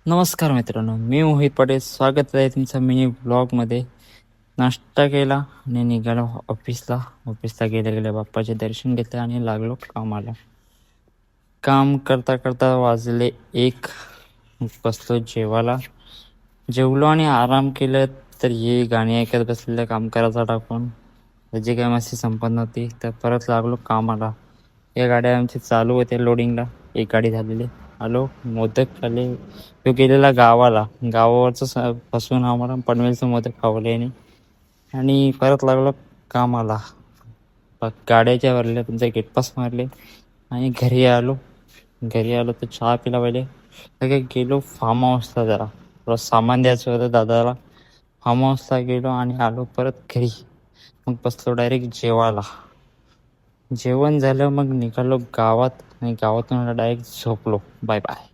नमस्कार मित्रांनो, मी मोहित पटेल. स्वागत आहे तुमचं मिनी ब्लॉगमध्ये. नाश्ता केला आणि निघालो ऑफिसला गेल्या गेल्या बाप्पाचे दर्शन घेतले आणि लागलो कामाला. काम करता करता वाजले 1. बसलो जेवायला. जेवलो आणि आराम केलं तर हे गाणी ऐकत बसलेलं काम करायचा टाकून. जे काय मस्ती संपत नव्हती तर परत लागलो कामाला. या गाड्या आमची चालू होते लोडिंगला. एक गाडी झालेली. आलो, मोदक खाल्ले. तो गेलेला गावावरचं पासून आम्हाला पनवेलचं मोदक खावले आणि परत लागलो कामाला. गाड्याच्या भरल्या, तुमचे गेटपास मारले आणि घरी आलो तर चहा पिला पहिले. सगळे गेलो फार्म हाऊसला. जरा थोडं सामान द्यायचं होतं दादाला. फार्म हाऊसला गेलो आणि आलो परत घरी. मग बसलो डायरेक्ट जेवायला. जेवण झालं मग निघालो गावात आणि गावातून डायरेक्ट झोपलो. Bye bye.